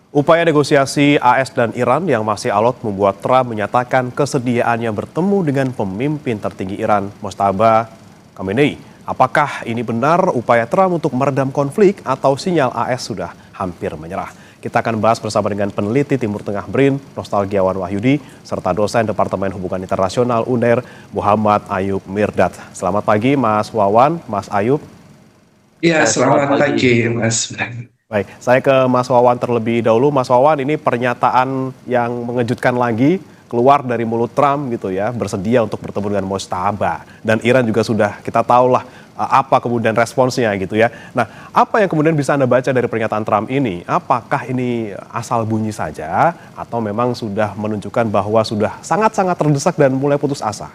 Upaya negosiasi AS dan Iran yang masih alot membuat Trump menyatakan kesediaannya bertemu dengan pemimpin tertinggi Iran, Mojtaba Khamenei. Apakah ini benar upaya Trump untuk meredam konflik atau sinyal AS sudah hampir menyerah? Kita akan bahas bersama dengan peneliti Timur Tengah BRIN, Nostalgiawan Wahyudi, serta dosen Departemen Hubungan Internasional UNER, Muhammad Ayub Mirdad. Selamat pagi Mas Wawan, Mas Ayub. Ya, Selamat selamat pagi. pagi, Mas. Baik, saya ke Mas Wawan terlebih dahulu. Mas Wawan, ini pernyataan yang mengejutkan lagi keluar dari mulut Trump gitu ya, bersedia untuk bertemu dengan Mojtaba. Dan Iran juga sudah kita tahulah apa kemudian responsnya gitu ya. Nah, apa yang kemudian bisa Anda baca dari pernyataan Trump ini? Apakah ini asal bunyi saja atau memang sudah menunjukkan bahwa sudah sangat-sangat terdesak dan mulai putus asa?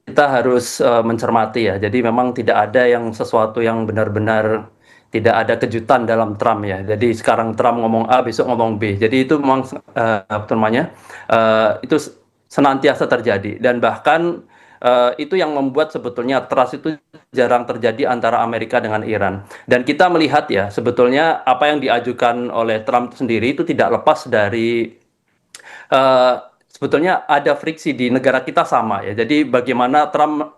Kita harus mencermati ya. Jadi memang tidak ada yang sesuatu yang benar-benar tidak ada kejutan dalam Trump ya. Jadi sekarang Trump ngomong A, besok ngomong B. Jadi itu memang itu senantiasa terjadi dan bahkan itu yang membuat sebetulnya trust itu jarang terjadi antara Amerika dengan Iran. Dan kita melihat ya sebetulnya apa yang diajukan oleh Trump sendiri itu tidak lepas dari eh, sebetulnya ada friksi di negara kita sama ya. Jadi bagaimana Trump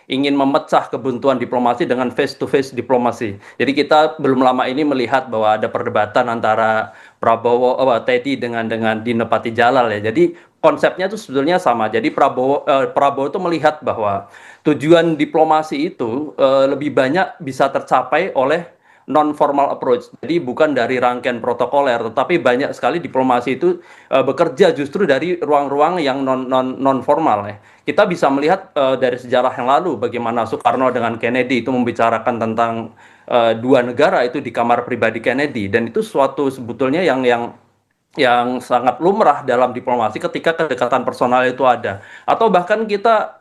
ingin memecah kebuntuan diplomasi dengan face to face diplomasi. Jadi kita belum lama ini melihat bahwa ada perdebatan antara Teddy dengan Dino Patijalal ya. Jadi konsepnya itu sebetulnya sama. Jadi Prabowo itu melihat bahwa tujuan diplomasi itu lebih banyak bisa tercapai oleh non formal approach. Jadi bukan dari rangkaian protokoler, tetapi banyak sekali diplomasi itu bekerja justru dari ruang-ruang yang non formal ya. Kita bisa melihat dari sejarah yang lalu bagaimana Soekarno dengan Kennedy itu membicarakan tentang dua negara itu di kamar pribadi Kennedy, dan itu suatu sebetulnya yang sangat lumrah dalam diplomasi ketika kedekatan personal itu ada. Atau bahkan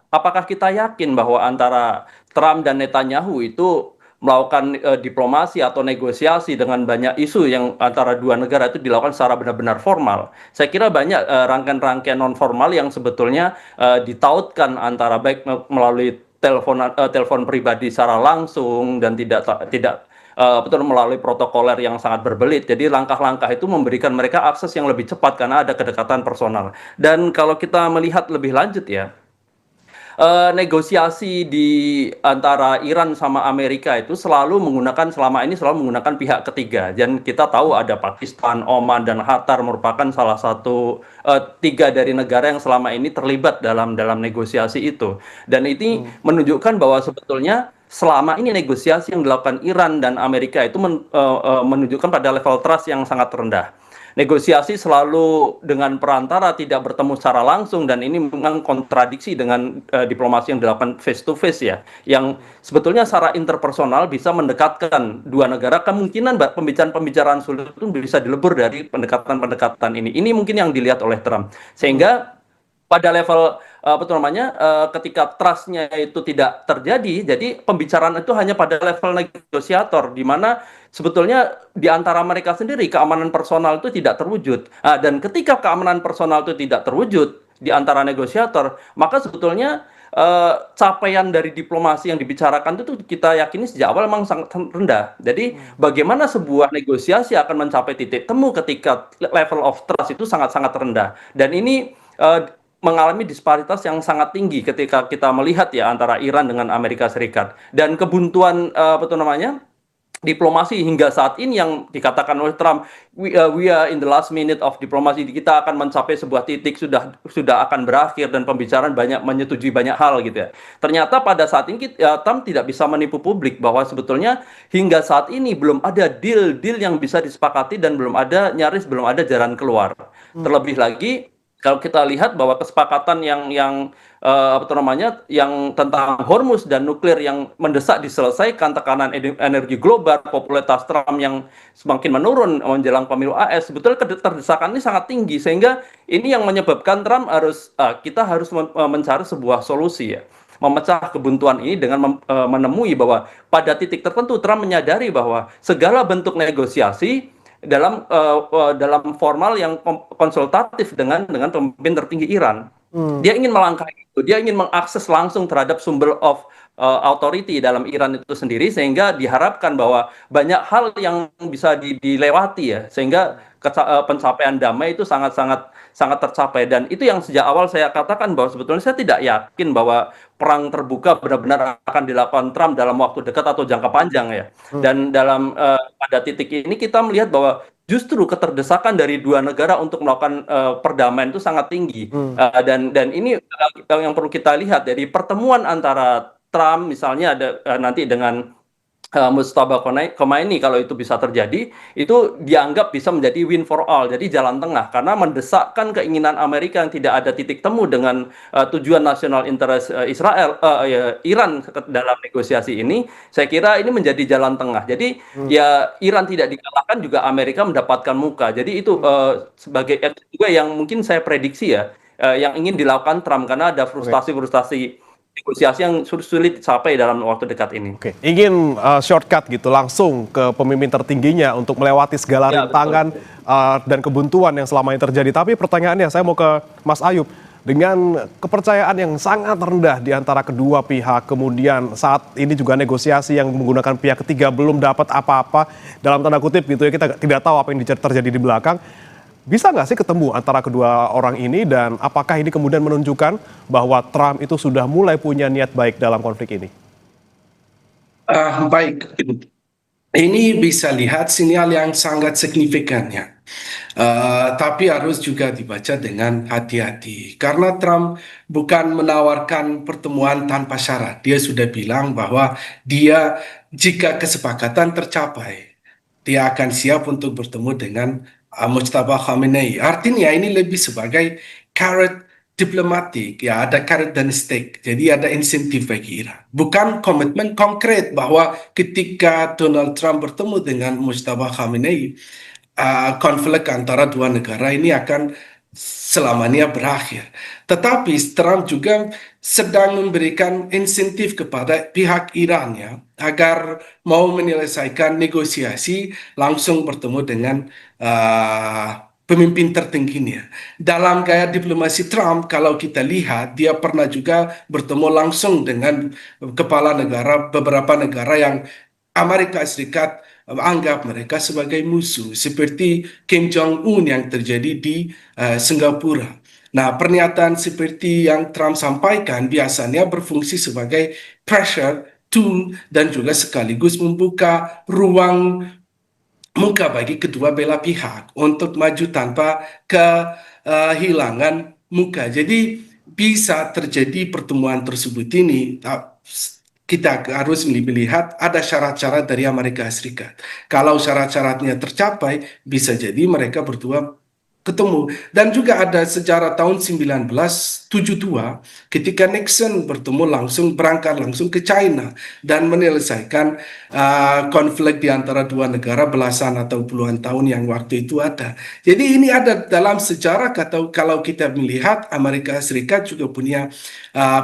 apakah kita yakin bahwa antara Trump dan Netanyahu itu melakukan diplomasi atau negosiasi dengan banyak isu yang antara dua negara itu dilakukan secara benar-benar formal? Saya kira banyak rangkaian-rangkaian non formal yang sebetulnya ditautkan antara baik melalui telepon pribadi secara langsung dan tidak betul melalui protokoler yang sangat berbelit. Jadi langkah-langkah itu memberikan mereka akses yang lebih cepat karena ada kedekatan personal. Dan kalau kita melihat lebih lanjut ya, negosiasi di antara Iran sama Amerika itu selama ini selalu menggunakan pihak ketiga. Dan kita tahu ada Pakistan, Oman, dan Qatar merupakan salah satu tiga dari negara yang selama ini terlibat dalam negosiasi itu. Dan ini menunjukkan bahwa sebetulnya selama ini negosiasi yang dilakukan Iran dan Amerika itu menunjukkan pada level trust yang sangat rendah. Negosiasi selalu dengan perantara, tidak bertemu secara langsung, dan ini memang kontradiksi dengan diplomasi yang dilakukan face to face ya, yang sebetulnya secara interpersonal bisa mendekatkan dua negara. Kemungkinan pembicaraan-pembicaraan sulit itu bisa dilebur dari pendekatan-pendekatan ini. Ini mungkin yang dilihat oleh Trump, sehingga pada level ketika trustnya itu tidak terjadi, jadi pembicaraan itu hanya pada level negosiator, di mana sebetulnya di antara mereka sendiri keamanan personal itu tidak terwujud. Dan ketika keamanan personal itu tidak terwujud di antara negosiator, maka sebetulnya capaian dari diplomasi yang dibicarakan itu kita yakini sejak awal memang sangat rendah. Jadi bagaimana sebuah negosiasi akan mencapai titik temu ketika level of trust itu sangat-sangat rendah. Dan ini mengalami disparitas yang sangat tinggi ketika kita melihat ya antara Iran dengan Amerika Serikat, dan kebuntuan diplomasi hingga saat ini yang dikatakan oleh Trump, we are in the last minute of diplomasi, kita akan mencapai sebuah titik, sudah akan berakhir dan pembicaraan menyetujui banyak hal gitu ya. Ternyata pada saat ini Trump tidak bisa menipu publik bahwa sebetulnya hingga saat ini belum ada deal yang bisa disepakati dan nyaris belum ada jalan keluar. Terlebih lagi kalau kita lihat bahwa kesepakatan yang tentang Hormuz dan nuklir yang mendesak diselesaikan, tekanan energi global, popularitas Trump yang semakin menurun menjelang pemilu AS, sebetulnya terdesakan ini sangat tinggi, sehingga ini yang menyebabkan Trump kita harus mencari sebuah solusi ya, memecah kebuntuan ini dengan menemui bahwa pada titik tertentu Trump menyadari bahwa segala bentuk negosiasi dalam formal yang konsultatif dengan pemimpin tertinggi Iran. Dia ingin melangkahi itu, dia ingin mengakses langsung terhadap sumber of authority dalam Iran itu sendiri, sehingga diharapkan bahwa banyak hal yang bisa dilewati ya, sehingga pencapaian damai itu sangat tercapai. Dan itu yang sejak awal saya katakan bahwa sebetulnya saya tidak yakin bahwa perang terbuka benar-benar akan dilakukan Trump dalam waktu dekat atau jangka panjang ya. Dan pada titik ini kita melihat bahwa justru keterdesakan dari dua negara untuk melakukan perdamaian itu sangat tinggi. Dan ini yang perlu kita lihat dari pertemuan antara Trump misalnya ada nanti dengan Mujtaba Khomeini, kalau itu bisa terjadi, itu dianggap bisa menjadi win for all, jadi jalan tengah, karena mendesakkan keinginan Amerika yang tidak ada titik temu dengan tujuan nasional interest Iran dalam negosiasi ini. Saya kira ini menjadi jalan tengah. Jadi ya Iran tidak dikalahkan juga Amerika mendapatkan muka. Jadi itu sebagai juga yang mungkin saya prediksi ya, yang ingin dilakukan Trump, karena ada frustasi negosiasi yang sulit dicapai dalam waktu dekat ini. Oke, ingin shortcut gitu langsung ke pemimpin tertingginya untuk melewati segala rintangan dan kebuntuan yang selama ini terjadi. Tapi pertanyaannya saya mau ke Mas Ayub. Dengan kepercayaan yang sangat rendah di antara kedua pihak, kemudian saat ini juga negosiasi yang menggunakan pihak ketiga belum dapat apa-apa, dalam tanda kutip gitu ya, kita tidak tahu apa yang terjadi di belakang. Bisa nggak sih ketemu antara kedua orang ini, dan apakah ini kemudian menunjukkan bahwa Trump itu sudah mulai punya niat baik dalam konflik ini? Baik, ini bisa lihat sinyal yang sangat signifikan ya. Tapi harus juga dibaca dengan hati-hati. Karena Trump bukan menawarkan pertemuan tanpa syarat. Dia sudah bilang bahwa dia jika kesepakatan tercapai, dia akan siap untuk bertemu dengan Mujtaba Khomeini. Artinya ini lebih sebagai carrot diplomatik, ya ada carrot dan stick. Jadi ada insentif bagi Iran. Bukan komitmen konkret bahwa ketika Donald Trump bertemu dengan Mujtaba Khomeini, konflik antara dua negara ini akan selamanya berakhir. Tetapi Trump juga sedang memberikan insentif kepada pihak Iran ya, agar mau menyelesaikan negosiasi langsung bertemu dengan pemimpin tertingginya. Dalam gaya diplomasi Trump, kalau kita lihat, dia pernah juga bertemu langsung dengan kepala negara, beberapa negara yang Amerika Serikat anggap mereka sebagai musuh, seperti Kim Jong-un yang terjadi di Singapura. Nah, pernyataan seperti yang Trump sampaikan biasanya berfungsi sebagai pressure tool dan juga sekaligus membuka ruang muka bagi kedua belah pihak untuk maju tanpa kehilangan muka. Jadi bisa terjadi pertemuan tersebut ini. Kita harus melihat ada syarat-syarat dari Amerika Serikat. Kalau syarat-syaratnya tercapai, bisa jadi mereka berdua ketemu. Dan juga ada sejarah tahun 1972 ketika Nixon berangkat langsung ke China dan menyelesaikan konflik di antara dua negara belasan atau puluhan tahun yang waktu itu ada. Jadi ini ada dalam sejarah, kalau kita melihat Amerika Serikat juga punya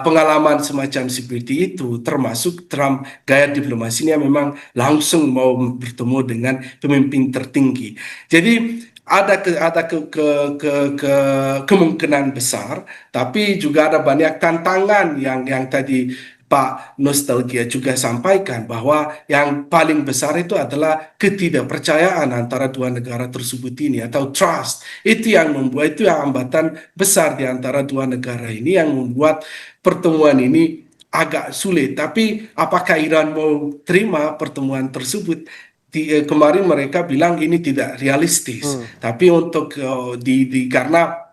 pengalaman semacam seperti itu, termasuk Trump gaya diplomasinya memang langsung mau bertemu dengan pemimpin tertinggi. Jadi ada kemungkinan besar, tapi juga ada banyak tantangan yang tadi Pak Nostalgia juga sampaikan, bahwa yang paling besar itu adalah ketidakpercayaan antara dua negara tersebut ini, atau trust. Itu yang hambatan besar di antara dua negara ini yang membuat pertemuan ini agak sulit. Tapi apakah Iran mau terima pertemuan tersebut? Kemarin mereka bilang ini tidak realistis, tapi untuk karena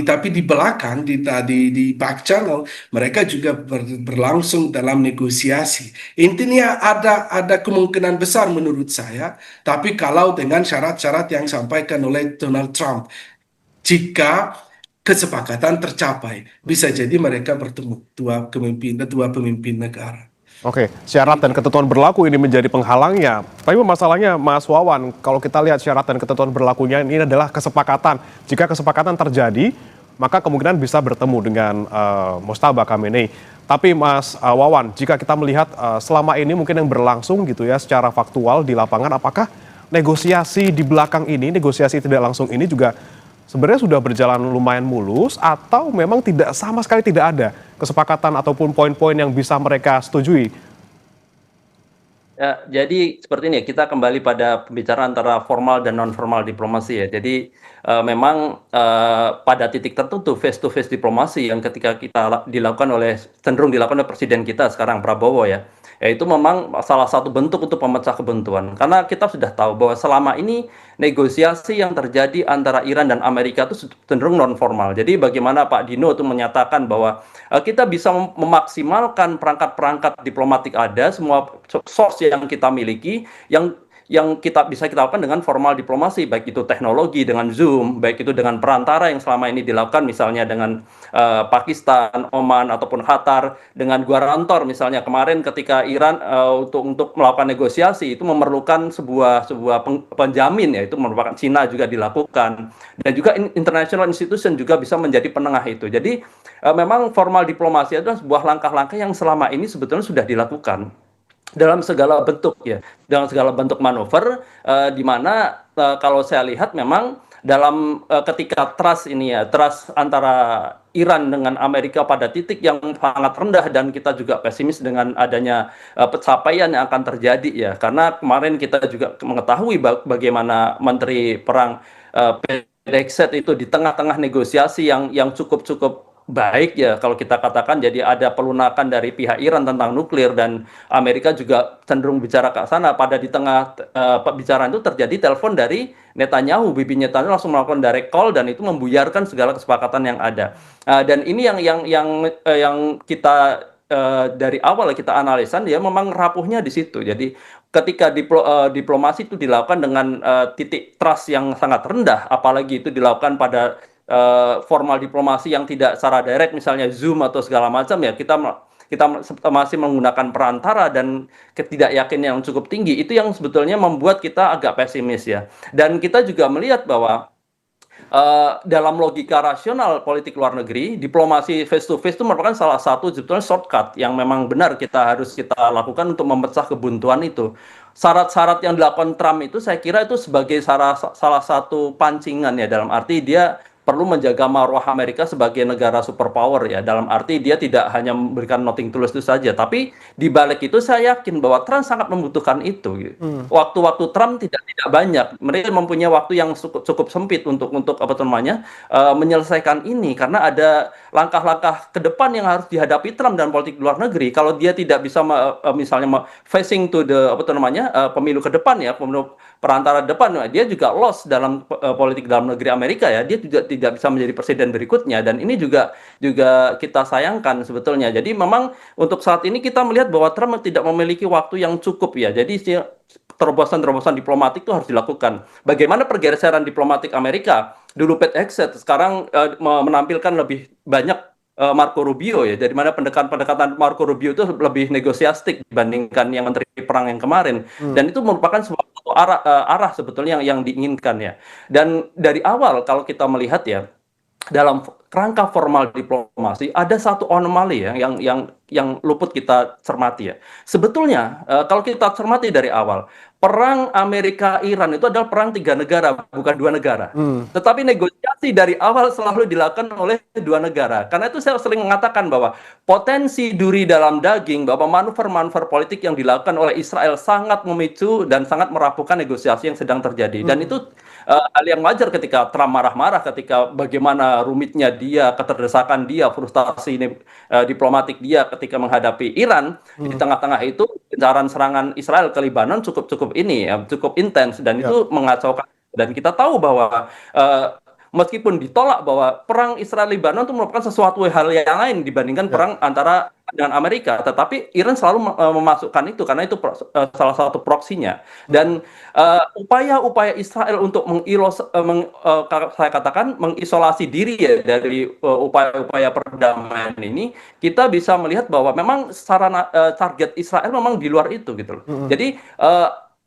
tapi di belakang di back channel mereka juga berlangsung dalam negosiasi. Intinya ada kemungkinan besar menurut saya, tapi kalau dengan syarat-syarat yang disampaikan oleh Donald Trump, jika kesepakatan tercapai, bisa jadi mereka bertemu dua pemimpin negara. Oke, syarat dan ketentuan berlaku ini menjadi penghalangnya. Tapi masalahnya Mas Wawan, kalau kita lihat syarat dan ketentuan berlakunya ini adalah kesepakatan. Jika kesepakatan terjadi, maka kemungkinan bisa bertemu dengan Mujtaba Khomeini. Tapi Mas Wawan, jika kita melihat selama ini mungkin yang berlangsung gitu ya secara faktual di lapangan, apakah negosiasi di belakang ini, negosiasi tidak langsung ini juga sebenarnya sudah berjalan lumayan mulus atau memang tidak sama sekali tidak ada kesepakatan ataupun poin-poin yang bisa mereka setujui? Ya, jadi seperti ini ya, kita kembali pada pembicaraan antara formal dan non formal diplomasi ya. Jadi memang pada titik tertentu face to face diplomasi yang ketika dilakukan oleh cenderung dilakukan oleh presiden kita sekarang Prabowo ya. Ya itu memang salah satu bentuk untuk memecah kebuntuan. Karena kita sudah tahu bahwa selama ini negosiasi yang terjadi antara Iran dan Amerika itu cenderung non formal. Jadi bagaimana Pak Dino itu menyatakan bahwa kita bisa memaksimalkan perangkat-perangkat diplomatik ada, semua source yang kita miliki, yang kita lakukan dengan formal diplomasi, baik itu teknologi dengan Zoom, baik itu dengan perantara yang selama ini dilakukan misalnya dengan Pakistan, Oman ataupun Qatar, dengan guarantor misalnya kemarin ketika Iran untuk melakukan negosiasi itu memerlukan sebuah penjamin, yaitu merupakan Cina juga dilakukan, dan juga international institution juga bisa menjadi penengah itu. Jadi memang formal diplomasi adalah sebuah langkah-langkah yang selama ini sebetulnya sudah dilakukan dalam segala bentuk ya, dalam segala bentuk manuver, di mana kalau saya lihat memang dalam ketika trust ini ya, trust antara Iran dengan Amerika pada titik yang sangat rendah dan kita juga pesimis dengan adanya pencapaian yang akan terjadi ya, karena kemarin kita juga mengetahui bagaimana Menteri Perang Brexit itu di tengah-tengah negosiasi yang cukup baik ya kalau kita katakan, jadi ada pelunakan dari pihak Iran tentang nuklir dan Amerika juga cenderung bicara ke sana. Pada di tengah pembicaraan itu terjadi telepon dari Netanyahu, Bibi Netanyahu langsung melakukan direct call dan itu membuyarkan segala kesepakatan yang ada. Dan ini yang kita dari awal kita analisa ya memang rapuhnya di situ. Jadi ketika diplomasi itu dilakukan dengan titik trust yang sangat rendah, apalagi itu dilakukan pada formal diplomasi yang tidak secara direct misalnya Zoom atau segala macam ya, kita masih menggunakan perantara dan ketidakyakinan yang cukup tinggi, itu yang sebetulnya membuat kita agak pesimis ya. Dan kita juga melihat bahwa dalam logika rasional politik luar negeri, diplomasi face to face itu merupakan salah satu sebetulnya shortcut yang memang benar kita lakukan untuk memecah kebuntuan itu. Syarat-syarat yang dilakukan Trump itu saya kira itu sebagai salah satu pancingan ya, dalam arti dia perlu menjaga marwah Amerika sebagai negara superpower ya, dalam arti dia tidak hanya memberikan nothing tulus itu saja, tapi di balik itu saya yakin bahwa Trump sangat membutuhkan itu gitu. Waktu-waktu Trump tidak banyak, mereka mempunyai waktu yang cukup sempit untuk apa namanya menyelesaikan ini, karena ada langkah-langkah ke depan yang harus dihadapi Trump dan politik luar negeri. Kalau dia tidak bisa misalnya facing to the apa namanya pemilu ke depan ya, pemilu perantara depan, dia juga lost dalam politik dalam negeri Amerika ya, dia juga tidak bisa menjadi presiden berikutnya, dan ini juga kita sayangkan sebetulnya. Jadi memang untuk saat ini kita melihat bahwa Trump tidak memiliki waktu yang cukup ya, jadi terobosan-terobosan diplomatik itu harus dilakukan. Bagaimana pergeseran diplomatik Amerika, dulu Pete Hegseth, sekarang menampilkan lebih banyak Marco Rubio ya, jadi mana pendekatan Marco Rubio itu lebih negosiastik dibandingkan yang Menteri Perang yang kemarin, dan itu merupakan sebuah arah sebetulnya yang diinginkan ya. Dan dari awal kalau kita melihat ya, dalam kerangka formal diplomasi ada satu anomali ya yang luput kita cermati ya. Sebetulnya kalau kita cermati dari awal, perang Amerika-Iran itu adalah perang 3 negara, bukan 2 negara. Tetapi negosiasi dari awal selalu dilakukan oleh 2 negara. Karena itu saya sering mengatakan bahwa potensi duri dalam daging, bahwa manuver-manuver politik yang dilakukan oleh Israel sangat memicu dan sangat merapuhkan negosiasi yang sedang terjadi. Dan itu hal yang wajar ketika Trump marah-marah, ketika bagaimana rumitnya dia, keterdesakan dia, frustasi diplomatik dia ketika menghadapi Iran. Di tengah-tengah itu gencaran serangan Israel ke Lebanon cukup intens, dan itu mengacaukan. Dan kita tahu bahwa meskipun ditolak bahwa perang Israel-Lebanon itu merupakan sesuatu hal yang lain dibandingkan perang antara dengan Amerika, tetapi Iran selalu memasukkan itu karena itu salah satu proksinya. Dan upaya-upaya Israel untuk saya katakan mengisolasi diri ya dari upaya-upaya perdamaian ini, kita bisa melihat bahwa memang target Israel memang di luar itu gitu loh. Jadi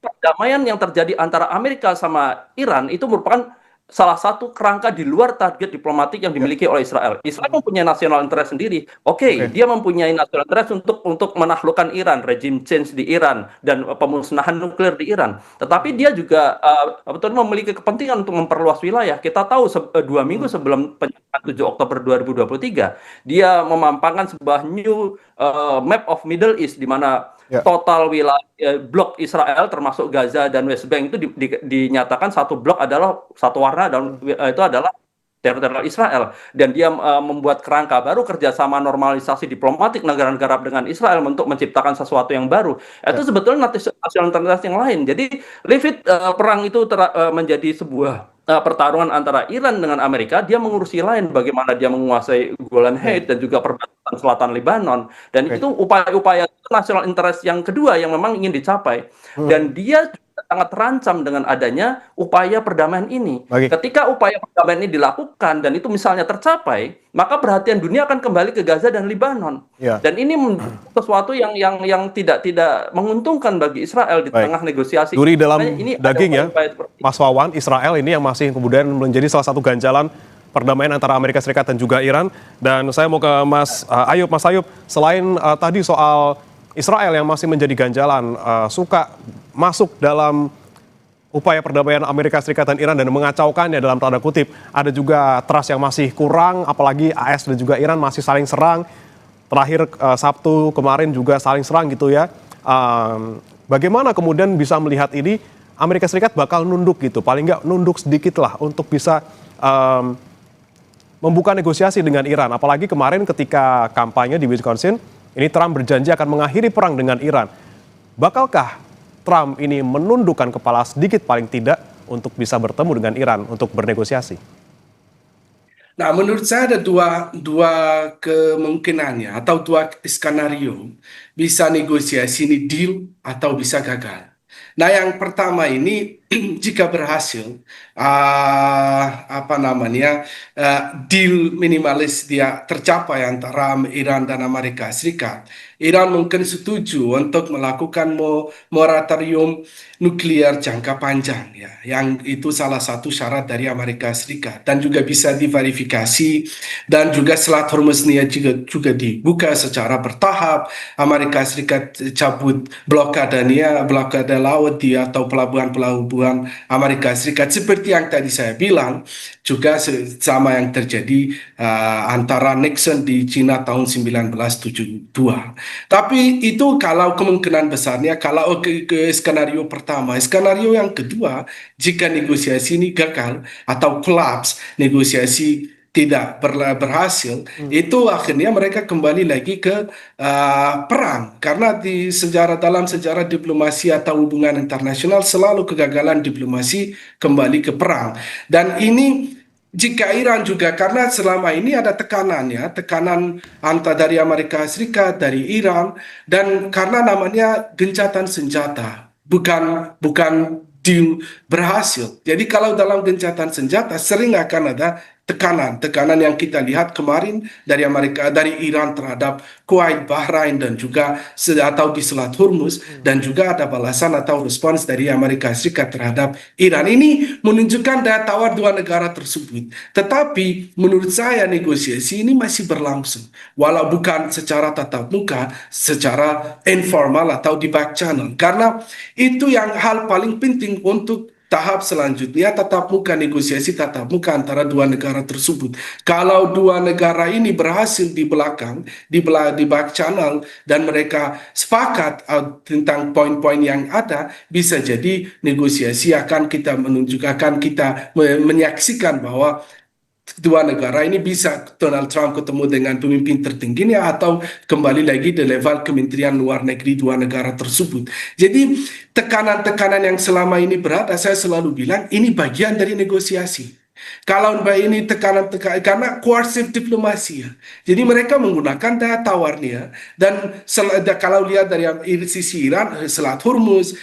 perdamaian yang terjadi antara Amerika sama Iran itu merupakan salah satu kerangka di luar target diplomatik yang Ya. dimiliki oleh Israel. Israel mempunyai national interest sendiri. Oke, Oke. dia mempunyai national interest untuk menaklukkan Iran, regime change di Iran dan pemusnahan nuklir di Iran. Tetapi dia juga memiliki kepentingan untuk memperluas wilayah. Kita tahu 2 minggu sebelum penyerangan 7 Oktober 2023, dia memampangkan sebuah new map of Middle East di mana Ya. total wilayah blok Israel termasuk Gaza dan West Bank itu dinyatakan satu blok adalah satu warna dan itu adalah teritorial Israel, dan dia membuat kerangka baru kerjasama normalisasi diplomatik negara-negara dengan Israel untuk menciptakan sesuatu yang baru. Itu Ya. sebetulnya nasional interest yang lain. Jadi leave it, perang itu menjadi sebuah pertarungan antara Iran dengan Amerika. Dia mengurusi lain bagaimana dia menguasai Golan Heights dan juga perbatasan selatan Lebanon, dan Oke. itu upaya-upaya national interest yang kedua yang memang ingin dicapai, dan dia sangat terancam dengan adanya upaya perdamaian ini. Baik. Ketika upaya perdamaian ini dilakukan dan itu misalnya tercapai, maka perhatian dunia akan kembali ke Gaza dan Lebanon. Ya. Dan ini sesuatu yang tidak menguntungkan bagi Israel di Baik. tengah negosiasi. Duri dalam Makanya ini ada daging ya, upaya-upaya seperti itu. Mas Wawan, Israel ini yang masih kemudian menjadi salah satu ganjalan perdamaian antara Amerika Serikat dan juga Iran. Dan saya mau ke Mas Ayub. Mas Ayub, selain tadi soal Israel yang masih menjadi ganjalan, suka masuk dalam upaya perdamaian Amerika Serikat dan Iran dan mengacaukannya dalam tanda kutip, ada juga trust yang masih kurang, apalagi AS dan juga Iran masih saling serang. Terakhir Sabtu kemarin juga saling serang gitu ya. Bagaimana kemudian bisa melihat ini? Amerika Serikat bakal nunduk gitu, paling nggak nunduk sedikit lah untuk bisa membuka negosiasi dengan Iran. Apalagi kemarin ketika kampanye di Wisconsin, ini Trump berjanji akan mengakhiri perang dengan Iran. Bakalkah Trump ini menundukkan kepala sedikit paling tidak untuk bisa bertemu dengan Iran untuk bernegosiasi? Nah, menurut saya ada dua kemungkinannya atau dua skenario, bisa negosiasi ini deal atau bisa gagal. Nah, yang pertama ini jika berhasil, deal minimalis dia tercapai antara Iran dan Amerika Serikat. Iran mungkin setuju untuk melakukan moratorium nuklir jangka panjang, ya, yang itu salah satu syarat dari Amerika Serikat dan juga bisa diverifikasi, dan juga Selat Hormuz ini juga dibuka secara bertahap. Amerika Serikat cabut blokade laut di atau pelabuhan Amerika Serikat seperti yang tadi saya bilang, juga sama yang terjadi antara Nixon di Cina tahun 1972. Tapi itu kalau kemungkinan besarnya, kalau ke skenario pertama. Skenario yang kedua, jika negosiasi ini gagal atau collapse, negosiasi tidak berhasil, itu akhirnya mereka kembali lagi ke perang. Karena dalam sejarah diplomasi atau hubungan internasional selalu kegagalan diplomasi kembali ke perang. Dan ini jika Iran juga, karena selama ini ada tekanan antara dari Amerika Serikat, dari Iran, dan karena namanya gencatan senjata, bukan deal berhasil. Jadi kalau dalam gencatan senjata sering akan ada tekanan yang kita lihat kemarin dari Iran terhadap Kuwait, Bahrain, dan juga atau di Selat Hormuz, dan juga ada balasan atau respons dari Amerika Serikat terhadap Iran. Ini menunjukkan daya tawar dua negara tersebut. Tetapi menurut saya negosiasi ini masih berlangsung, walau bukan secara tatap muka, secara informal atau di back channel. Karena itu yang hal paling penting untuk tahap selanjutnya, negosiasi tatap muka antara dua negara tersebut. Kalau dua negara ini berhasil di belakang, di back channel, dan mereka sepakat tentang poin-poin yang ada, bisa jadi negosiasi akan kita menyaksikan bahwa dua negara ini bisa Donald Trump ketemu dengan pemimpin tertingginya atau kembali lagi di level Kementerian Luar Negeri dua negara tersebut. Jadi tekanan-tekanan yang selama ini berada, saya selalu bilang ini bagian dari negosiasi. Kalau ini tekanan-tekanan karena coercive diplomasi, ya. Jadi mereka menggunakan daya tawarnya, dan kalau lihat dari sisi Iran, Selat Hormuz,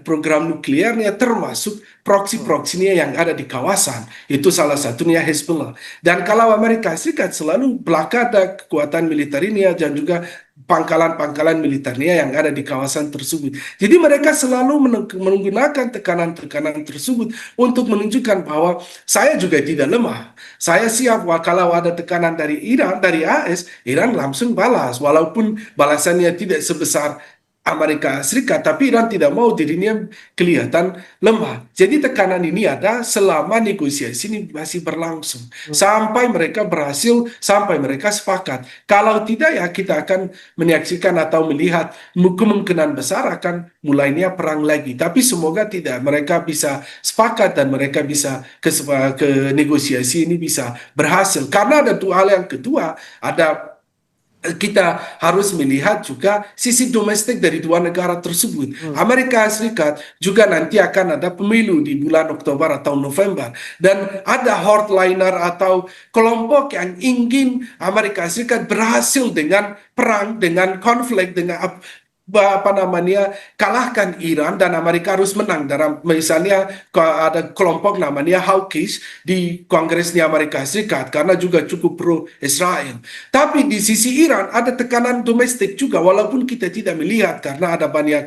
program nuklirnya, termasuk proksi-proksinya yang ada di kawasan, itu salah satunya Hezbollah. Dan kalau Amerika Serikat selalu belakang ada kekuatan militer ini, dan juga pangkalan-pangkalan militernya yang ada di kawasan tersebut. Jadi mereka selalu menggunakan tekanan-tekanan tersebut untuk menunjukkan bahwa saya juga tidak lemah. Saya siap kalau ada tekanan dari Iran, dari AS, Iran langsung balas. Walaupun balasannya tidak sebesar Amerika Serikat, tapi Iran tidak mau dirinya kelihatan lemah. Jadi tekanan ini ada selama negosiasi ini masih berlangsung. Sampai mereka berhasil, sampai mereka sepakat. Kalau tidak ya kita akan menyaksikan atau melihat kemungkinan besar akan mulainya perang lagi. Tapi semoga tidak. Mereka bisa sepakat dan mereka bisa ke negosiasi ini bisa berhasil. Karena ada dua hal yang kedua, ada kita harus melihat juga sisi domestik dari dua negara tersebut. Amerika Serikat juga nanti akan ada pemilu di bulan Oktober atau November. Dan ada hardliner atau kelompok yang ingin Amerika Serikat berhasil dengan perang, dengan konflik, dengan apa namanya, kalahkan Iran dan Amerika harus menang. Dalam misalnya ada kelompok namanya hawkish di Kongresnya Amerika Serikat karena juga cukup pro Israel. Tapi di sisi Iran ada tekanan domestik juga, walaupun kita tidak melihat karena ada banyak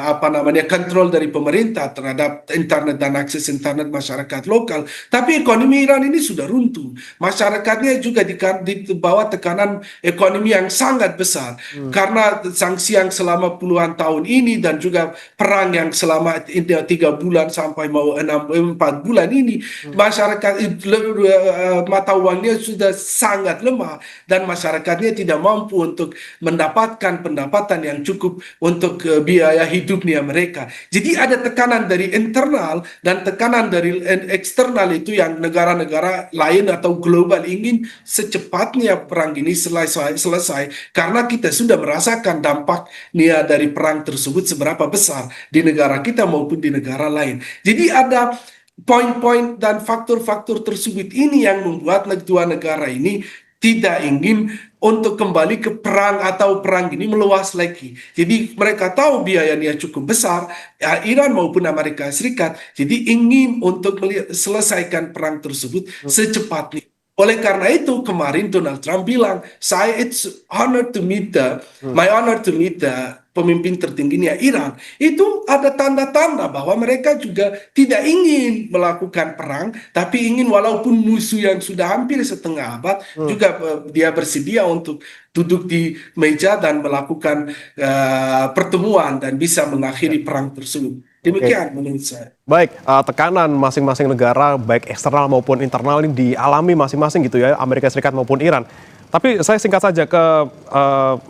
apa namanya kontrol dari pemerintah terhadap internet dan akses internet masyarakat lokal. Tapi ekonomi Iran ini sudah runtuh. Masyarakatnya juga di bawah tekanan ekonomi yang sangat besar karena sanksi yang selama puluhan tahun ini dan juga perang yang selama 3 bulan sampai mau 4 bulan ini, masyarakat mata uangnya sudah sangat lemah dan masyarakatnya tidak mampu untuk mendapatkan pendapatan yang cukup untuk biaya hidupnya mereka. Jadi ada tekanan dari internal dan tekanan dari eksternal itu yang negara-negara lain atau global ingin secepatnya perang ini selesai karena kita sudah merasakan dampak dari perang tersebut seberapa besar di negara kita maupun di negara lain. Jadi ada poin-poin dan faktor-faktor tersebut ini yang membuat dua negara ini tidak ingin untuk kembali ke perang atau perang ini meluas lagi. Jadi mereka tahu biayanya cukup besar, ya, Iran maupun Amerika Serikat, jadi ingin untuk selesaikan perang tersebut secepatnya. Oleh karena itu kemarin Donald Trump bilang, it's honor to meet my honor to meet the pemimpin tertingginya Iran. Itu ada tanda-tanda bahwa mereka juga tidak ingin melakukan perang, tapi ingin walaupun musuh yang sudah hampir setengah abad, juga dia bersedia untuk duduk di meja dan melakukan pertemuan dan bisa mengakhiri perang tersebut. Demikian menurut saya. Baik, tekanan masing-masing negara, baik eksternal maupun internal ini dialami masing-masing gitu ya, Amerika Serikat maupun Iran. Tapi saya singkat saja ke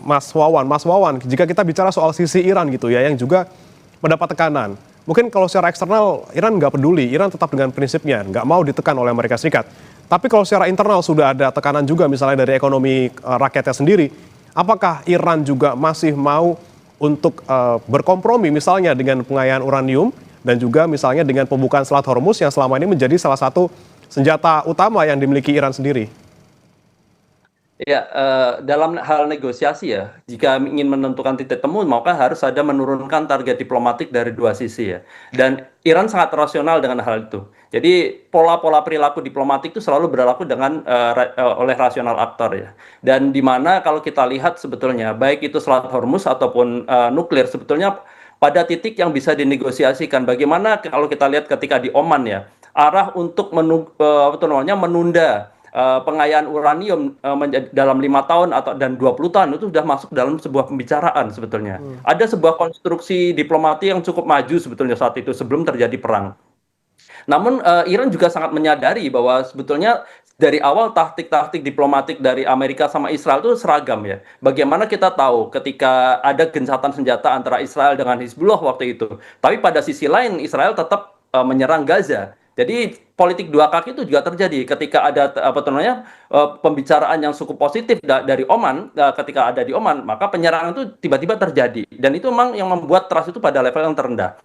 Mas Wawan. Mas Wawan, jika kita bicara soal sisi Iran gitu ya, yang juga mendapat tekanan. Mungkin kalau secara eksternal, Iran nggak peduli, Iran tetap dengan prinsipnya, nggak mau ditekan oleh Amerika Serikat. Tapi kalau secara internal sudah ada tekanan juga misalnya dari ekonomi rakyatnya sendiri, apakah Iran juga masih mau untuk berkompromi misalnya dengan pengayaan uranium dan juga misalnya dengan pembukaan Selat Hormuz yang selama ini menjadi salah satu senjata utama yang dimiliki Iran sendiri? Ya, dalam hal negosiasi ya, jika ingin menentukan titik temu, maka harus ada menurunkan target diplomatik dari dua sisi ya. Dan Iran sangat rasional dengan hal itu. Jadi pola-pola perilaku diplomatik itu selalu berlaku dengan oleh rasional aktor ya. Dan di mana kalau kita lihat sebetulnya, baik itu Selat Hormuz ataupun nuklir, sebetulnya pada titik yang bisa dinegosiasikan. Bagaimana kalau kita lihat ketika di Oman ya, arah untuk menunda pengayaan uranium dalam 5 tahun dan 20 tahun itu sudah masuk dalam sebuah pembicaraan sebetulnya. Ada sebuah konstruksi diplomati yang cukup maju sebetulnya saat itu sebelum terjadi perang. Namun Iran juga sangat menyadari bahwa sebetulnya dari awal taktik-taktik diplomatik dari Amerika sama Israel itu seragam ya. Bagaimana kita tahu ketika ada gencatan senjata antara Israel dengan Hizbullah waktu itu. Tapi pada sisi lain Israel tetap menyerang Gaza. Jadi politik dua kaki itu juga terjadi ketika ada pembicaraan yang cukup positif dari Oman, ketika ada di Oman, maka penyerangan itu tiba-tiba terjadi dan itu memang yang membuat trust itu pada level yang terendah.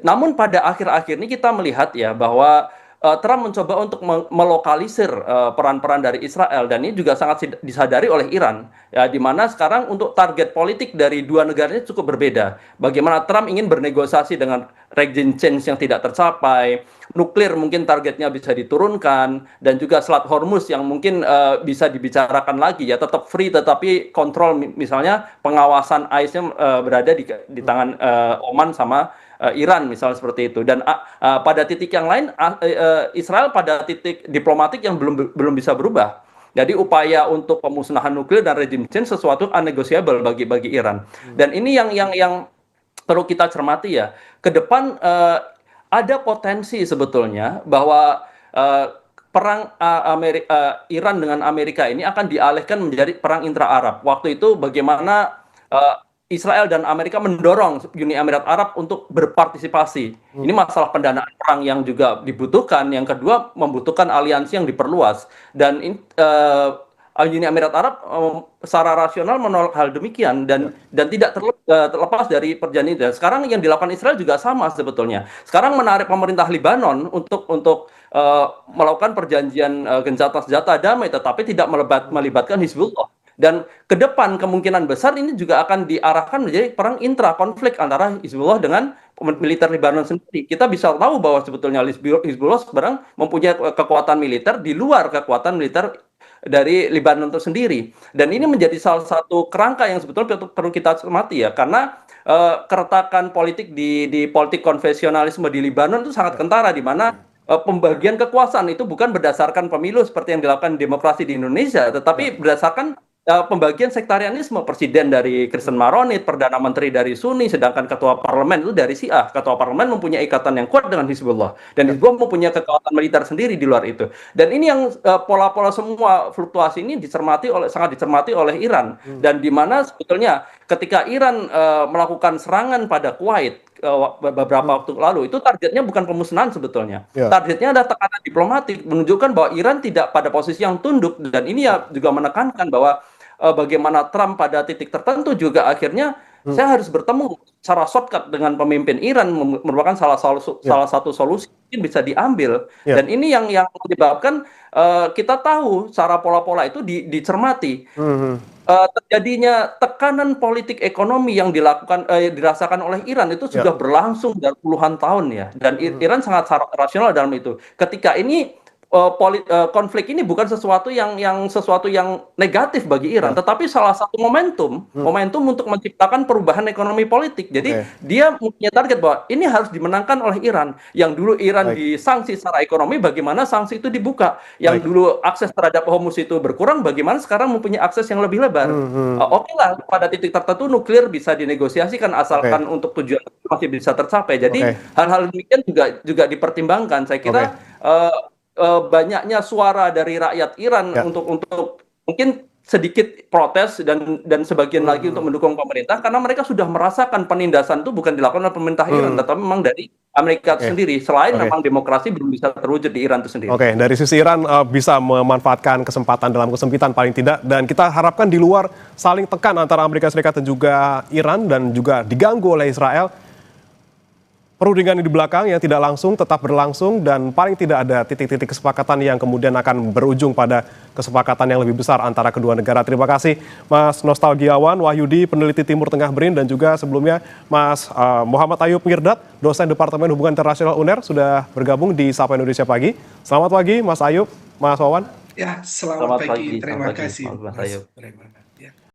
Namun pada akhir-akhir ini kita melihat ya bahwa Trump mencoba untuk melokalisir peran-peran dari Israel dan ini juga sangat disadari oleh Iran ya, di mana sekarang untuk target politik dari dua negara ini cukup berbeda. Bagaimana Trump ingin bernegosiasi dengan regime change yang tidak tercapai, nuklir mungkin targetnya bisa diturunkan, dan juga Selat Hormuz yang mungkin bisa dibicarakan lagi ya, tetap free tetapi kontrol, misalnya pengawasan AIS-nya berada di tangan Oman sama Iran misalnya seperti itu. Dan pada titik yang lain Israel pada titik diplomatik yang belum bisa berubah. Jadi upaya untuk pemusnahan nuklir dan regime change sesuatu unnegotiable bagi Iran. Dan ini yang perlu kita cermati ya. Ke depan ada potensi sebetulnya bahwa perang Iran dengan Amerika ini akan dialihkan menjadi perang intra-Arab. Waktu itu bagaimana Israel dan Amerika mendorong Uni Emirat Arab untuk berpartisipasi. Ini masalah pendanaan perang yang juga dibutuhkan. Yang kedua, membutuhkan aliansi yang diperluas. Dan Uni Emirat Arab secara rasional menolak hal demikian dan tidak terlepas dari perjanjian itu. Sekarang yang dilakukan Israel juga sama sebetulnya. Sekarang menarik pemerintah Libanon untuk melakukan perjanjian gencatan senjata damai, tetapi tidak melibatkan Hizbullah. Dan ke depan kemungkinan besar ini juga akan diarahkan menjadi perang intra konflik antara Hizbullah dengan militer Lebanon sendiri. Kita bisa tahu bahwa sebetulnya Hizbullah sekarang mempunyai kekuatan militer di luar kekuatan militer dari Lebanon itu sendiri. Dan ini menjadi salah satu kerangka yang sebetulnya perlu kita cermati ya, karena keretakan politik di politik konvensionalisme di Lebanon itu sangat kentara, di mana pembagian kekuasaan itu bukan berdasarkan pemilu seperti yang dilakukan demokrasi di Indonesia, tetapi berdasarkan pembagian sektarianisme. Presiden dari Kristen Maronit, Perdana Menteri dari Sunni, sedangkan Ketua Parlemen itu dari Syiah. Ketua Parlemen mempunyai ikatan yang kuat dengan Hizbullah, dan Hizbullah mempunyai kekuatan militer sendiri di luar itu. Dan ini yang pola-pola semua fluktuasi ini sangat dicermati oleh Iran. Dan di mana sebetulnya ketika Iran melakukan serangan pada Kuwait beberapa waktu lalu, itu targetnya bukan pemusnahan sebetulnya. Targetnya adalah tekanan diplomatik, menunjukkan bahwa Iran tidak pada posisi yang tunduk. Dan ini ya juga menekankan bahwa bagaimana Trump pada titik tertentu juga akhirnya saya harus bertemu secara shortcut dengan pemimpin Iran, merupakan salah satu solusi yang bisa diambil. Dan ini yang menyebabkan kita tahu cara pola-pola itu dicermati. Terjadinya tekanan politik ekonomi yang dirasakan oleh Iran itu sudah berlangsung dari puluhan tahun ya, dan Iran sangat rasional dalam itu. Ketika ini konflik ini bukan sesuatu yang negatif bagi Iran, tetapi salah satu momentum untuk menciptakan perubahan ekonomi politik. Jadi dia punya target bahwa ini harus dimenangkan oleh Iran. Yang dulu Iran disanksi secara ekonomi, bagaimana sanksi itu dibuka. Yang dulu akses terhadap Hormuz itu berkurang, bagaimana sekarang mempunyai akses yang lebih lebar. Oke lah, pada titik tertentu nuklir bisa dinegosiasikan asalkan untuk tujuan masih bisa tercapai. Jadi hal-hal demikian juga dipertimbangkan. Saya kira banyaknya suara dari rakyat Iran untuk mungkin sedikit protes dan sebagian lagi untuk mendukung pemerintah, karena mereka sudah merasakan penindasan itu bukan dilakukan oleh pemerintah Iran, tetapi memang dari Amerika sendiri. Selain memang demokrasi belum bisa terwujud di Iran itu sendiri. Dari sisi Iran bisa memanfaatkan kesempatan dalam kesempitan paling tidak, dan kita harapkan di luar saling tekan antara Amerika Serikat dan juga Iran dan juga diganggu oleh Israel. Perundingan di belakang yang tidak langsung tetap berlangsung, dan paling tidak ada titik-titik kesepakatan yang kemudian akan berujung pada kesepakatan yang lebih besar antara kedua negara. Terima kasih Mas Nostalgiawan Wahyudi, peneliti Timur Tengah BRIN, dan juga sebelumnya Mas Muhammad Ayub Mirdad, dosen Departemen Hubungan Internasional UNER, sudah bergabung di Sapa Indonesia Pagi. Selamat pagi Mas Ayub, Mas Wawan. Ya, selamat pagi. Terima kasih Mas Ayub. Mas.